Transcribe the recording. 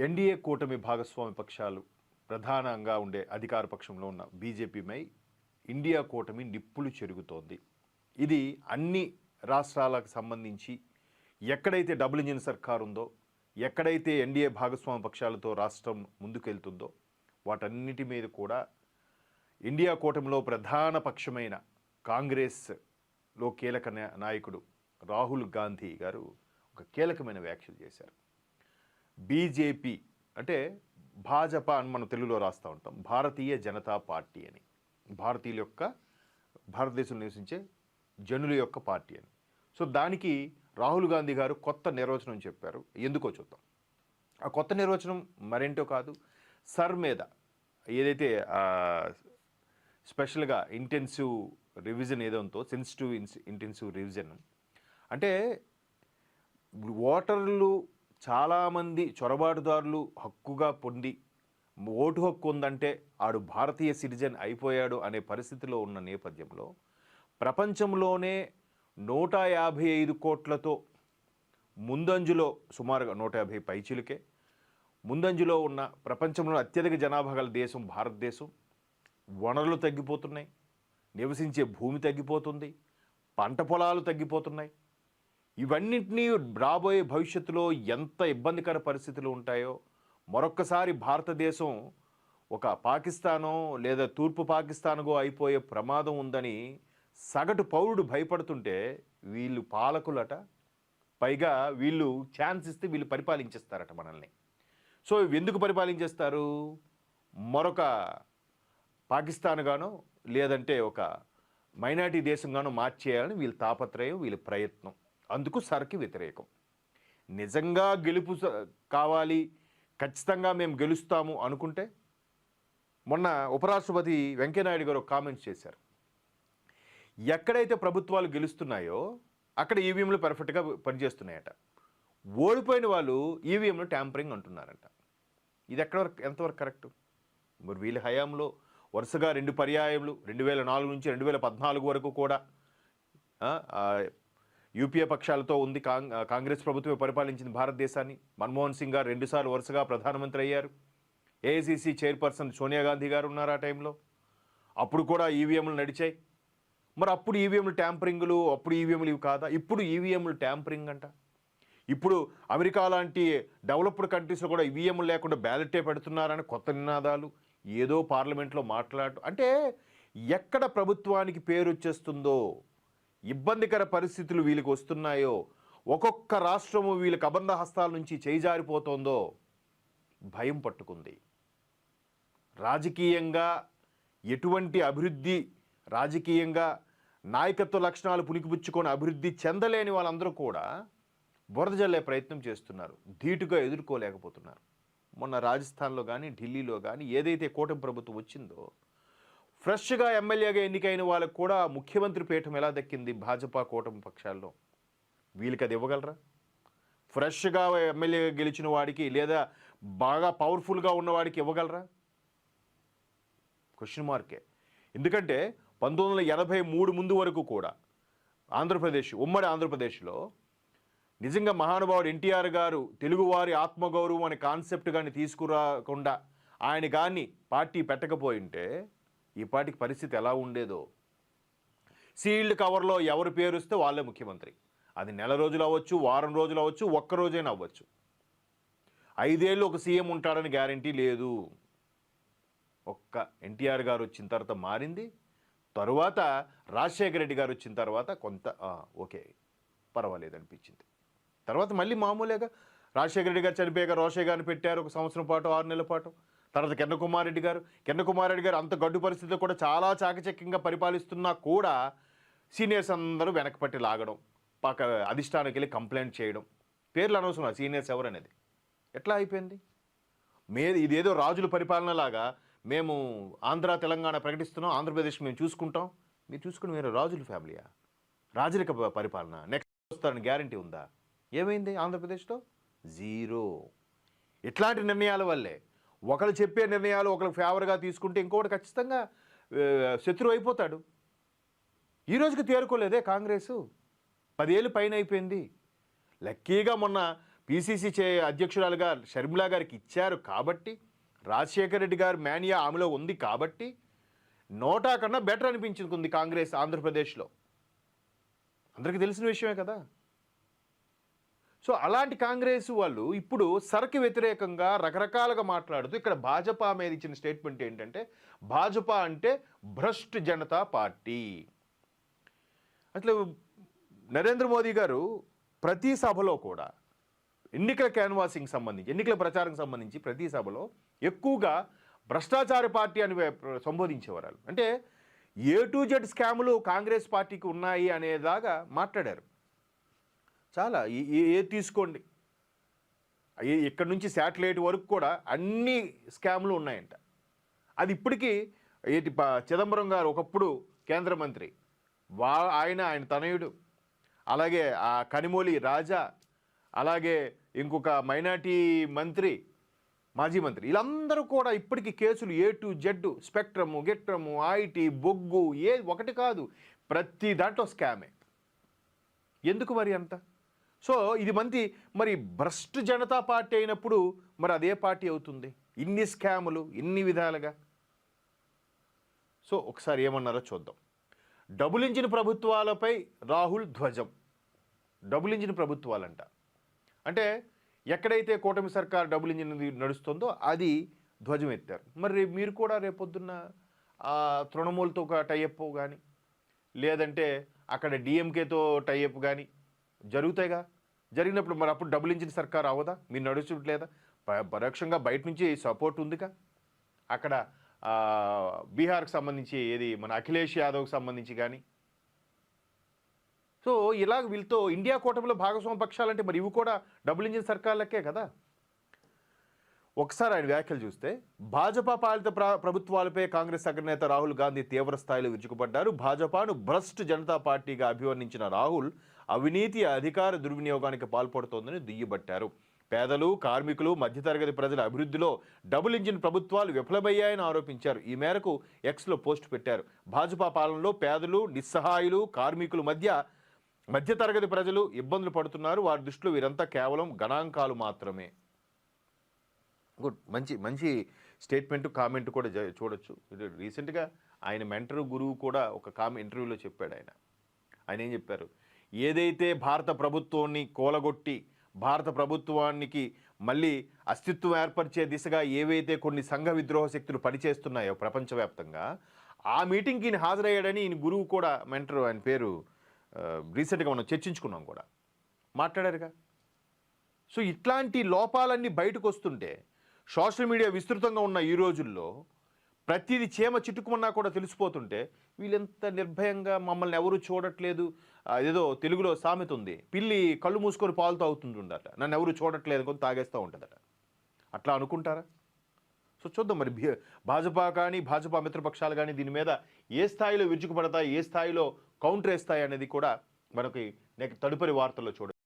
NDA కూటమి భాగస్వామి పక్షాలు ప్రధానంగా ఉండే అధికార పక్షంలో ఉన్న బీజేపీపై ఇండియా కూటమి నిప్పులు చెరుగుతోంది. ఇది అన్ని రాష్ట్రాలకు సంబంధించి ఎక్కడైతే డబుల్ ఇంజిన్ సర్కారు ఉందో, ఎక్కడైతే ఎన్డీఏ భాగస్వామి పక్షాలతో రాష్ట్రం ముందుకెళ్తుందో వాటన్నిటి మీద కూడా ఇండియా కూటమిలో ప్రధాన పక్షమైన కాంగ్రెస్లో కీలక నాయకుడు రాహుల్ గాంధీ గారు ఒక కీలకమైన వ్యాఖ్యలు చేశారు. బీజేపీ అంటే భాజపా అని మనం తెలుగులో రాస్తూ ఉంటాం, భారతీయ జనతా పార్టీ అని, భారతీయుల యొక్క భారతదేశంలో నివసించే జనుల యొక్క పార్టీ అని. సో దానికి రాహుల్ గాంధీ గారు కొత్త నిర్వచనం చెప్పారు. ఎందుకో చూద్దాం. ఆ కొత్త నిర్వచనం మరేంటో కాదు, సర్ మీద ఏదైతే స్పెషల్గా ఇంటెన్సివ్ రివిజన్ ఏదో ఉందో, సెన్సిటివ్ ఇంటెన్సివ్ రివిజన్ అంటే ఓటర్లు చాలామంది చొరబాటుదారులు హక్కుగా పొంది ఓటు హక్కు ఉందంటే ఆడు భారతీయ సిటిజన్ అయిపోయాడు అనే పరిస్థితిలో ఉన్న నేపథ్యంలో ప్రపంచంలోనే 155 కోట్లతో ముందంజలో, సుమారుగా 150 పైచిలుకే ముందంజలో ఉన్న ప్రపంచంలో అత్యధిక జనాభా గల దేశం భారతదేశం. వనరులు తగ్గిపోతున్నాయి, నివసించే భూమి తగ్గిపోతుంది, పంట పొలాలు తగ్గిపోతున్నాయి. ఇవన్నింటినీ రాబోయే భవిష్యత్తులో ఎంత ఇబ్బందికర పరిస్థితులు ఉంటాయో మరొక్కసారి భారతదేశం ఒక పాకిస్తానో లేదా తూర్పు పాకిస్తాన్గో అయిపోయే ప్రమాదం ఉందని సగటు పౌరుడు భయపడుతుంటే వీళ్ళు పాలకులట, పైగా వీళ్ళు ఛాన్స్ ఇస్తే వీళ్ళు పరిపాలించేస్తారట మనల్ని. సో ఎందుకు పరిపాలించేస్తారు? మరొక పాకిస్తాన్ గానో లేదంటే ఒక మైనారిటీ దేశంగానో మార్చేయాలని వీళ్ళ తాపత్రయం, వీళ్ళ ప్రయత్నం. అందుకు సర్కి వ్యతిరేకం. నిజంగా గెలుపు కావాలి, ఖచ్చితంగా మేము గెలుస్తాము అనుకుంటే మొన్న ఉపరాష్ట్రపతి వెంకయ్యనాయుడు గారు కామెంట్స్ చేశారు. ఎక్కడైతే ప్రభుత్వాలు గెలుస్తున్నాయో అక్కడ ఈవీఎంలు పర్ఫెక్ట్గా పనిచేస్తున్నాయట, ఓడిపోయిన వాళ్ళు ఈవీఎంలు ట్యాంపరింగ్ అంటున్నారంట. ఇది ఎంతవరకు కరెక్ట్? మరి వీళ్ళ హయాంలో వరుసగా 2 పర్యాయములు 2004 నుంచి 2014 వరకు కూడా యూపీఏ పక్షాలతో ఉంది. కాంగ్రెస్ ప్రభుత్వమే పరిపాలించింది భారతదేశాన్ని. మన్మోహన్ సింగ్ గారు 2 సార్లు వరుసగా ప్రధానమంత్రి అయ్యారు. ఏఐసిసి చైర్పర్సన్ సోనియా గాంధీ గారు ఉన్నారు ఆ టైంలో. అప్పుడు కూడా ఈవీఎంలు నడిచాయి. మరి అప్పుడు ఈవీఎంలు ట్యాంపరింగ్లు, అప్పుడు ఈవీఎంలు ఇవి కాదా? ఇప్పుడు ఈవీఎంలు ట్యాంపరింగ్ అంట. ఇప్పుడు అమెరికా లాంటి డెవలప్డ్ కంట్రీస్లో కూడా ఈవీఎంలు లేకుండా బ్యాలెట్టే పెడుతున్నారని కొత్త నినాదాలు, ఏదో పార్లమెంట్లో మాట్లాడటం. అంటే ఎక్కడ ప్రభుత్వానికి పేరు వచ్చేస్తుందో, ఇబ్బందికర పరిస్థితులు వీళ్ళకి వస్తున్నాయో, ఒక్కొక్క రాష్ట్రము వీళ్ళకి అబంధ హస్తాల నుంచి చేయిజారిపోతుందో భయం పట్టుకుంది. రాజకీయంగా ఎటువంటి అభివృద్ధి, రాజకీయంగా నాయకత్వ లక్షణాలు పులికిపుచ్చుకొని అభివృద్ధి చెందలేని వాళ్ళందరూ కూడా బురద జల్లే ప్రయత్నం చేస్తున్నారు, ధీటుగా ఎదుర్కోలేకపోతున్నారు. మొన్న రాజస్థాన్లో కానీ ఢిల్లీలో కానీ ఏదైతే కూటమి ప్రభుత్వం వచ్చిందో, ఫ్రెష్గా ఎమ్మెల్యేగా ఎన్నికైన వాళ్ళకు కూడా ముఖ్యమంత్రి పీఠం ఎలా దక్కింది భాజపా కూటమి పక్షాల్లో? వీళ్ళకి అది ఇవ్వగలరా? ఫ్రెష్గా ఎమ్మెల్యేగా గెలిచిన వాడికి లేదా బాగా పవర్ఫుల్గా ఉన్నవాడికి ఇవ్వగలరా? క్వశ్చన్ మార్కే. ఎందుకంటే 1983 ముందు వరకు కూడా ఆంధ్రప్రదేశ్, ఉమ్మడి ఆంధ్రప్రదేశ్లో నిజంగా మహానుభావుడు ఎన్టీఆర్ గారు తెలుగువారి ఆత్మగౌరవం అనే కాన్సెప్ట్ కానీ తీసుకురాకుండా ఆయన కానీ పార్టీ పెట్టకపోయింటే ఈ పార్టీకి పరిస్థితి ఎలా ఉండేదో. సీల్డ్ కవర్లో ఎవరు పేరు వస్తే వాళ్ళే ముఖ్యమంత్రి. అది నెల రోజులు అవ్వచ్చు, వారం రోజులు అవ్వచ్చు, ఒక్క రోజైనా అవ్వచ్చు. 5 ఏళ్ళు ఒక సీఎం ఉంటాడని గ్యారంటీ లేదు. ఒక్క ఎన్టీఆర్ గారు వచ్చిన తర్వాత మారింది. తరువాత రాజశేఖర రెడ్డి గారు వచ్చిన తర్వాత కొంత ఓకే పర్వాలేదు అనిపించింది. తర్వాత మళ్ళీ మామూలుగా రాజశేఖర రెడ్డి గారు చనిపోయాక రోషయ్య గారిని పెట్టారు 1 సంవత్సరం పాటు, 6 నెలల పాటు. తర్వాత కిరణ్ కుమార్ రెడ్డి గారు అంత గడ్డు పరిస్థితిలో కూడా చాలా చాకచక్యంగా పరిపాలిస్తున్నా కూడా సీనియర్స్ అందరూ వెనకపట్టి లాగడం, అధిష్టానానికి వెళ్ళి కంప్లైంట్ చేయడం, పేర్లు అనవసరం సీనియర్స్ ఎవరు అనేది. ఎట్లా అయిపోయింది? ఇదేదో రాజుల పరిపాలన లాగా మేము ఆంధ్ర తెలంగాణ ప్రకటిస్తున్నాం, ఆంధ్రప్రదేశ్ మేము చూసుకుంటాం. మీరు చూసుకుని మీరు రాజుల ఫ్యామిలీయా? రాజరిక పరిపాలన నెక్స్ట్ వస్తారని గ్యారంటీ ఉందా? ఏమైంది ఆంధ్రప్రదేశ్లో? జీరో. ఇట్లాంటి నిర్ణయాల వల్లే ఒకరు చెప్పే నిర్ణయాలు ఒకరికి ఫేవర్గా తీసుకుంటే ఇంకొకటి ఖచ్చితంగా శత్రువు అయిపోతాడు. ఈ రోజుకి తేరుకోలేదే కాంగ్రెసు. 10 ఏళ్ళు పైన అయిపోయింది. లక్కీగా మొన్న పిసిసి అధ్యక్షురాలుగా షర్మిలా గారికి ఇచ్చారు కాబట్టి, రాజశేఖర రెడ్డి గారు మేనియా ఆమెలో ఉంది కాబట్టి నోటా కన్నా బెటర్ అనిపించుకుంది కాంగ్రెస్ ఆంధ్రప్రదేశ్లో. అందరికీ తెలిసిన విషయమే కదా. సో అలాంటి కాంగ్రెస్ వాళ్ళు ఇప్పుడు సరికి వ్యతిరేకంగా రకరకాలుగా మాట్లాడుతూ ఇక్కడ భాజపా మీద ఇచ్చిన స్టేట్మెంట్ ఏంటంటే, భాజపా అంటే భ్రష్ట్ జనతా పార్టీ. అసలు నరేంద్ర మోదీ గారు ప్రతి సభలో కూడా ఎన్నికల క్యాన్వాసింగ్ సంబంధించి, ఎన్నికల ప్రచారం సంబంధించి ప్రతి సభలో ఎక్కువగా భ్రష్టాచార పార్టీ అని సంబోధించేవారు. అంటే ఏ టు జెడ్ స్కాములు కాంగ్రెస్ పార్టీకి ఉన్నాయి అనేదాకా మాట్లాడారు. చాలా ఏ తీసుకోండి, ఇక్కడ నుంచి శాటిలైట్ వరకు కూడా అన్ని స్కామ్లు ఉన్నాయంట. అది ఇప్పటికీ చిదంబరం గారు ఒకప్పుడు కేంద్ర మంత్రి, ఆయన తనయుడు, అలాగే ఆ కనిమొళి రాజా, అలాగే ఇంకొక మైనార్టీ మంత్రి, మాజీ మంత్రి, వీళ్ళందరూ కూడా ఇప్పటికీ కేసులు A to Z, spectrum, గిట్రము, IT, బొగ్గు, ఒకటి కాదు, ప్రతి దాంట్లో స్కామే. ఎందుకు మరి అంత? సో ఇది మరి భ్రష్ట్ జనతా పార్టీ అయినప్పుడు మరి అదే పార్టీ అవుతుంది? ఇన్ని స్కాములు, ఇన్ని విధాలుగా. సో ఒకసారి ఏమన్నారో చూద్దాం. డబుల్ ఇంజిన్ ప్రభుత్వాలపై రాహుల్ ధ్వజం. డబుల్ ఇంజిన్ ప్రభుత్వాలంట అంటే ఎక్కడైతే కూటమి సర్కార్ డబుల్ ఇంజిన్ నడుస్తుందో అది ధ్వజం ఎత్తారు. మరి మీరు కూడా రేపొద్దున్న తృణమూల్తో ఒక టైఅప్ కానీ, లేదంటే అక్కడ డిఎంకేతో టైఅప్ కానీ జరుగుతాయిగా. జరిగినప్పుడు మరి అప్పుడు డబుల్ ఇంజిన్ సర్కార్ అవ్వదా? మీరు నడుచుట్లేదా? పరోక్షంగా బయట నుంచి సపోర్ట్ ఉందిగా. అక్కడ బీహార్కి సంబంధించి మన అఖిలేష్ యాదవ్కి సంబంధించి కానీ. సో ఇలాగ వీళ్ళతో ఇండియా కూటమిలో భాగస్వామ్య పక్షాలంటే మరి ఇవి కూడా డబుల్ ఇంజిన్ సర్కార్లకే కదా. ఒకసారి ఆయన వ్యాఖ్యలు చూస్తే, భాజపా పాలిత ప్రభుత్వాలపై కాంగ్రెస్ అగ్రనేత రాహుల్ గాంధీ తీవ్ర స్థాయిలో విరుచుకుపడ్డారు. భాజపాను భ్రష్ట్ జనతా పార్టీగా అభివర్ణించిన రాహుల్ అవినీతి, అధికార దుర్వినియోగానికి పాల్పడుతోందని దుయ్యబట్టారు. పేదలు, కార్మికులు, మధ్యతరగతి ప్రజల అభివృద్ధిలో డబుల్ ఇంజిన్ ప్రభుత్వాలు విఫలమయ్యాయని ఆరోపించారు. ఈ మేరకు ఎక్స్లో పోస్ట్ పెట్టారు. భాజపా పాలనలో పేదలు, నిస్సహాయులు, కార్మికుల మధ్యతరగతి ప్రజలు ఇబ్బందులు పడుతున్నారు. వారి దృష్టిలో వీరంతా కేవలం గణాంకాలు మాత్రమే. గుడ్, మంచి స్టేట్మెంట్, కామెంట్ కూడా చూడొచ్చు. రీసెంట్గా ఆయన మెంటర్ గురువు కూడా ఒక ఇంటర్వ్యూలో చెప్పాడు. ఆయన ఏం చెప్పారు, ఏదైతే భారత ప్రభుత్వాన్ని కూలగొట్టి భారత ప్రభుత్వానికి మళ్ళీ అస్తిత్వం ఏర్పరిచే దిశగా ఏవైతే కొన్ని సంఘ విద్రోహ శక్తులు పనిచేస్తున్నాయో ప్రపంచవ్యాప్తంగా, ఆ మీటింగ్కి ఈయన హాజరయ్యాడని ఈయన గురువు కూడా, మెంటర్, ఆయన పేరు రీసెంట్గా మనం చర్చించుకున్నాం కూడా, మాట్లాడారుగా. సో ఇట్లాంటి లోపాలన్నీ బయటకు వస్తుంటే, సోషల్ మీడియా విస్తృతంగా ఉన్న ఈ రోజుల్లో ప్రతిదీ చీమ చిట్టుకుమన్నా కూడా తెలిసిపోతుంటే, వీళ్ళెంత నిర్భయంగా మమ్మల్ని ఎవరు చూడట్లేదు, ఏదో తెలుగులో సామెత ఉంది, పిల్లి కళ్ళు మూసుకొని పాలు తాగుతుంటుందట, నన్ను ఎవరు చూడట్లేదు కొని తాగేస్తూ ఉంటుందట. అట్లా అనుకుంటారా? సో చూద్దాం మరి భాజపా కానీ భాజపా మిత్రపక్షాలు కానీ దీని మీద ఏ స్థాయిలో విరుచుకుపడతాయి, ఏ స్థాయిలో కౌంటర్ వేస్తాయి అనేది కూడా మనకి తదుపరి వార్తల్లో చూడాలి.